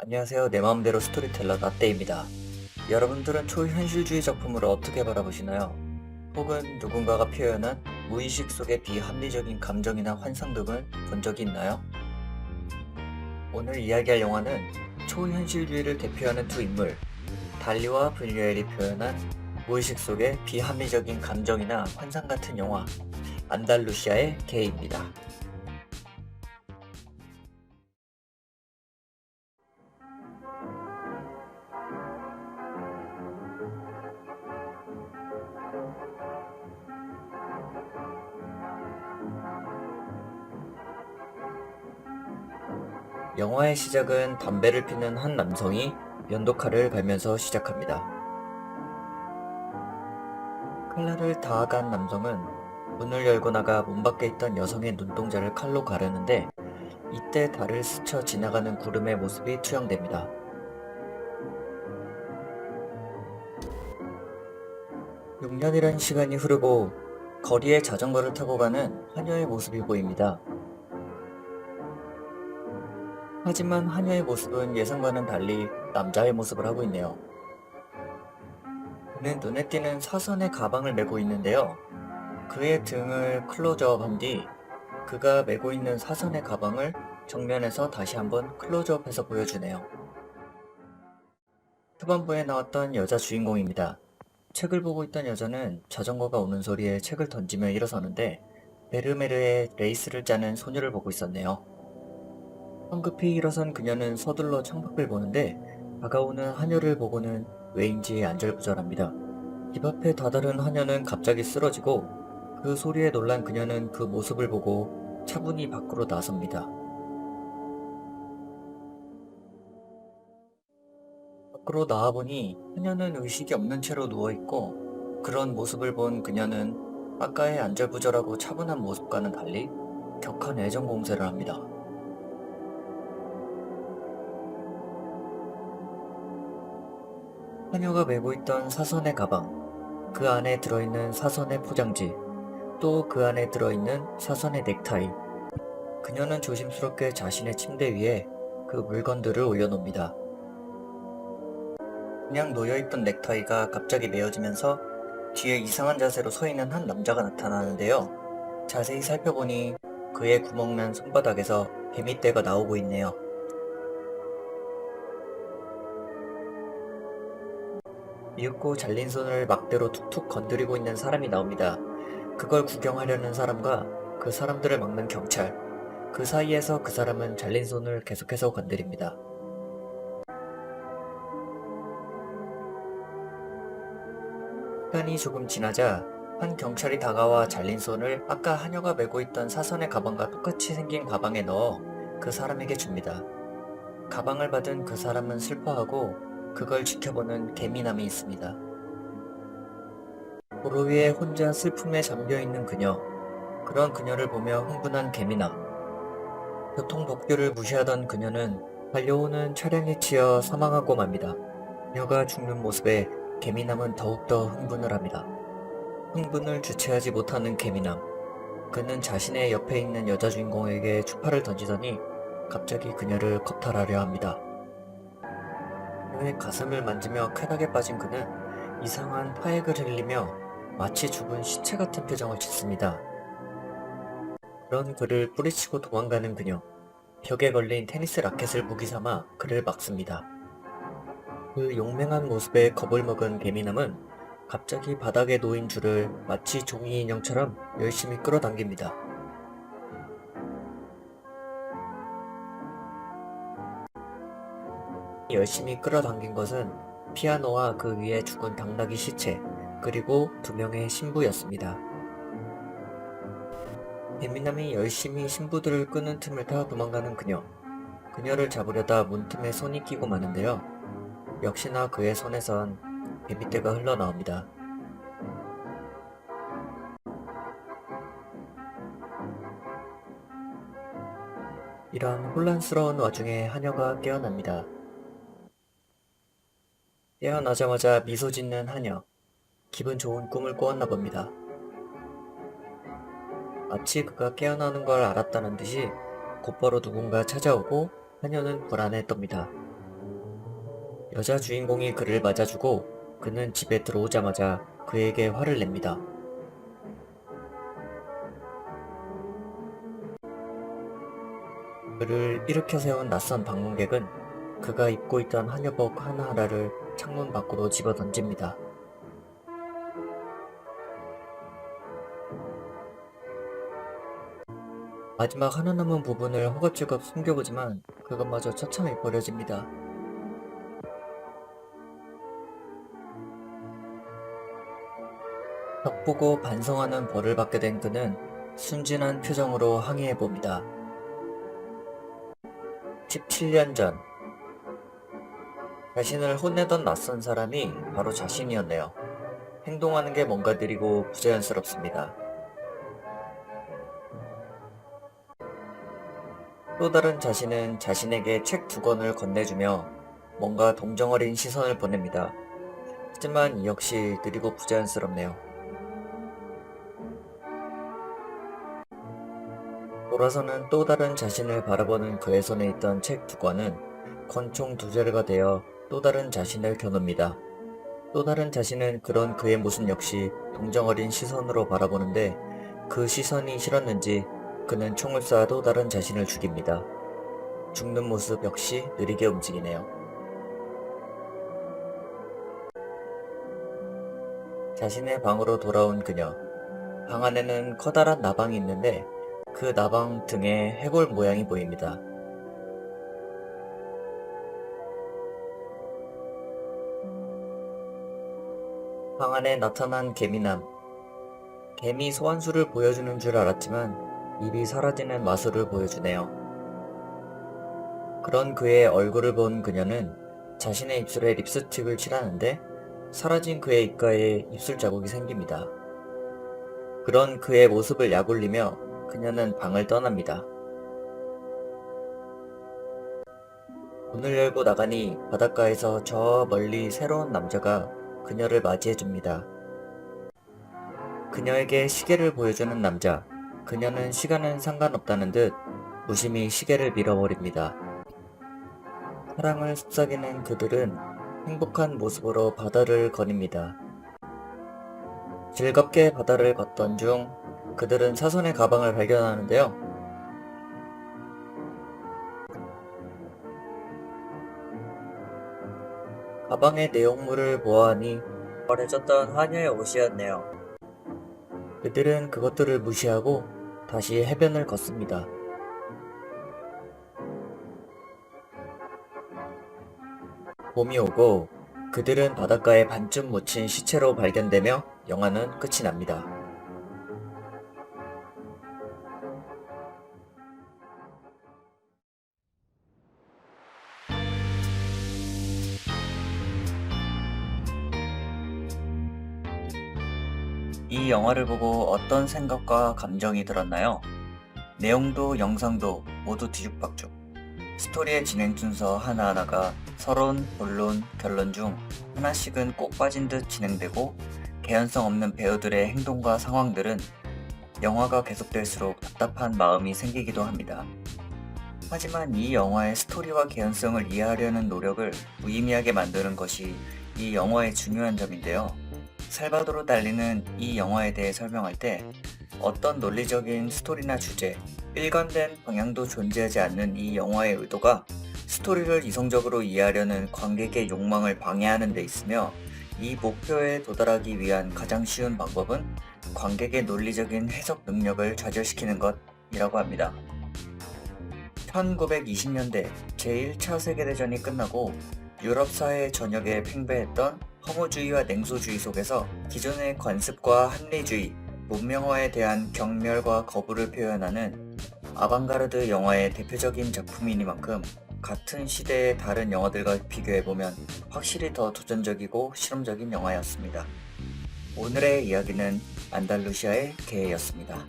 안녕하세요. 내 마음대로 스토리텔러 나떼입니다. 여러분들은 초현실주의 작품을 어떻게 바라보시나요? 혹은 누군가가 표현한 무의식 속의 비합리적인 감정이나 환상 등을 본 적이 있나요? 오늘 이야기할 영화는 초현실주의를 대표하는 두 인물, 달리와 브뉴엘이 표현한 무의식 속의 비합리적인 감정이나 환상 같은 영화, 안달루시아의 개입니다. 영화의 시작은 담배를 피는 한 남성이 면도칼을 갈면서 시작합니다. 칼날을 다아간 남성은 문을 열고 나가 문 밖에 있던 여성의 눈동자를 칼로 가르는데 이때 달을 스쳐 지나가는 구름의 모습이 투영됩니다. 6년이란 시간이 흐르고 거리에 자전거를 타고 가는 하녀의 모습이 보입니다. 하지만 하녀의 모습은 예상과는 달리 남자의 모습을 하고 있네요. 그는 눈에 띄는 사선의 가방을 메고 있는데요. 그의 등을 클로즈업한 뒤 그가 메고 있는 사선의 가방을 정면에서 다시 한번 클로즈업해서 보여주네요. 후반부에 나왔던 여자 주인공입니다. 책을 보고 있던 여자는 자전거가 오는 소리에 책을 던지며 일어서는데 베르메르의 레이스를 짜는 소녀를 보고 있었네요. 성급히 일어선 그녀는 서둘러 창밖을 보는데 다가오는 하녀를 보고는 왜인지 안절부절합니다. 집 앞에 다다른 하녀는 갑자기 쓰러지고 그 소리에 놀란 그녀는 그 모습을 보고 차분히 밖으로 나섭니다. 밖으로 나와보니 하녀는 의식이 없는 채로 누워있고 그런 모습을 본 그녀는 아까의 안절부절하고 차분한 모습과는 달리 격한 애정 공세를 합니다. 하녀가 메고 있던 사선의 가방, 그 안에 들어있는 사선의 포장지, 또 그 안에 들어있는 사선의 넥타이. 그녀는 조심스럽게 자신의 침대 위에 그 물건들을 올려놓습니다. 그냥 놓여있던 넥타이가 갑자기 메어지면서 뒤에 이상한 자세로 서 있는 한 남자가 나타나는데요. 자세히 살펴보니 그의 구멍난 손바닥에서 개미떼가 나오고 있네요. 미흡고 잘린 손을 막대로 툭툭 건드리고 있는 사람이 나옵니다. 그걸 구경하려는 사람과 그 사람들을 막는 경찰. 그 사이에서 그 사람은 잘린 손을 계속해서 건드립니다. 시간이 조금 지나자 한 경찰이 다가와 잘린 손을 아까 하녀가 메고 있던 사선의 가방과 똑같이 생긴 가방에 넣어 그 사람에게 줍니다. 가방을 받은 그 사람은 슬퍼하고 그걸 지켜보는 개미남이 있습니다. 도로 위에 혼자 슬픔에 잠겨있는 그녀. 그런 그녀를 보며 흥분한 개미남. 교통법규를 무시하던 그녀는 달려오는 차량에 치여 사망하고 맙니다. 그녀가 죽는 모습에 개미남은 더욱더 흥분을 합니다. 흥분을 주체하지 못하는 개미남. 그는 자신의 옆에 있는 여자 주인공에게 추파를 던지더니 갑자기 그녀를 겁탈하려 합니다. 그녀의 가슴을 만지며 쾌락에 빠진 그는 이상한 화액을 흘리며 마치 죽은 시체 같은 표정을 짓습니다. 그런 그를 뿌리치고 도망가는 그녀. 벽에 걸린 테니스 라켓을 무기 삼아 그를 막습니다. 그 용맹한 모습에 겁을 먹은 개미남은 갑자기 바닥에 놓인 줄을 마치 종이 인형처럼 열심히 끌어당깁니다. 열심히 끌어당긴 것은 피아노와 그 위에 죽은 당나귀 시체, 그리고 2명의 신부였습니다. 개미남이 열심히 신부들을 끄는 틈을 타 도망가는 그녀. 그녀를 잡으려다 문틈에 손이 끼고 마는데요. 역시나 그의 손에선 개미떼가 흘러나옵니다. 이런 혼란스러운 와중에 하녀가 깨어납니다. 깨어나자마자 미소 짓는 하녀. 기분 좋은 꿈을 꾸었나 봅니다. 마치 그가 깨어나는 걸 알았다는 듯이 곧바로 누군가 찾아오고 하녀는 불안에 떱니다. 여자 주인공이 그를 맞아주고 그는 집에 들어오자마자 그에게 화를 냅니다. 그를 일으켜 세운 낯선 방문객은 그가 입고 있던 한여복 하나하나를 창문 밖으로 집어 던집니다. 마지막 하나 남은 부분을 허겁지겁 숨겨보지만 그것마저 처참히 버려집니다. 벽 보고 반성하는 벌을 받게 된 그는 순진한 표정으로 항의해봅니다. 17년 전, 자신을 혼내던 낯선 사람이 바로 자신이었네요. 행동하는 게 뭔가 느리고 부자연스럽습니다. 또 다른 자신은 자신에게 책 2권을 건네주며 뭔가 동정어린 시선을 보냅니다. 하지만 이 역시 느리고 부자연스럽네요. 돌아서는 또 다른 자신을 바라보는 그의 손에 있던 책 2권은 권총 2자루가 되어 또 다른 자신을 겨눕니다. 또 다른 자신은 그런 그의 모습 역시 동정어린 시선으로 바라보는데 그 시선이 싫었는지 그는 총을 쏴 또 다른 자신을 죽입니다. 죽는 모습 역시 느리게 움직이네요. 자신의 방으로 돌아온 그녀. 방 안에는 커다란 나방이 있는데 그 나방 등에 해골 모양이 보입니다. 방 안에 나타난 개미남. 개미 소환수를 보여주는 줄 알았지만 입이 사라지는 마술을 보여주네요. 그런 그의 얼굴을 본 그녀는 자신의 입술에 립스틱을 칠하는데 사라진 그의 입가에 입술 자국이 생깁니다. 그런 그의 모습을 약올리며 그녀는 방을 떠납니다. 문을 열고 나가니 바닷가에서 저 멀리 새로운 남자가 그녀를 맞이해줍니다. 그녀에게 시계를 보여주는 남자. 그녀는 시간은 상관없다는 듯 무심히 시계를 밀어버립니다. 사랑을 속삭이는 그들은 행복한 모습으로 바다를 거닙니다. 즐겁게 바다를 걷던 중 그들은 사선의 가방을 발견하는데요. 가방의 내용물을 보아하니 버려졌던 하녀의 옷이었네요. 그들은 그것들을 무시하고 다시 해변을 걷습니다. 봄이 오고 그들은 바닷가에 반쯤 묻힌 시체로 발견되며 영화는 끝이 납니다. 이 영화를 보고 어떤 생각과 감정이 들었나요? 내용도 영상도 모두 뒤죽박죽. 스토리의 진행 순서 하나하나가 서론, 본론, 결론 중 하나씩은 꼭 빠진 듯 진행되고 개연성 없는 배우들의 행동과 상황들은 영화가 계속될수록 답답한 마음이 생기기도 합니다. 하지만 이 영화의 스토리와 개연성을 이해하려는 노력을 무의미하게 만드는 것이 이 영화의 중요한 점인데요. 살바도르 달리는 이 영화에 대해 설명할 때 어떤 논리적인 스토리나 주제, 일관된 방향도 존재하지 않는 이 영화의 의도가 스토리를 이성적으로 이해하려는 관객의 욕망을 방해하는 데 있으며 이 목표에 도달하기 위한 가장 쉬운 방법은 관객의 논리적인 해석 능력을 좌절시키는 것이라고 합니다. 1920년대 제1차 세계대전이 끝나고 유럽 사회 전역에 팽배했던 허무주의와 냉소주의 속에서 기존의 관습과 합리주의, 문명화에 대한 경멸과 거부를 표현하는 아방가르드 영화의 대표적인 작품이니만큼 같은 시대의 다른 영화들과 비교해보면 확실히 더 도전적이고 실험적인 영화였습니다. 오늘의 이야기는 안달루시아의 개였습니다.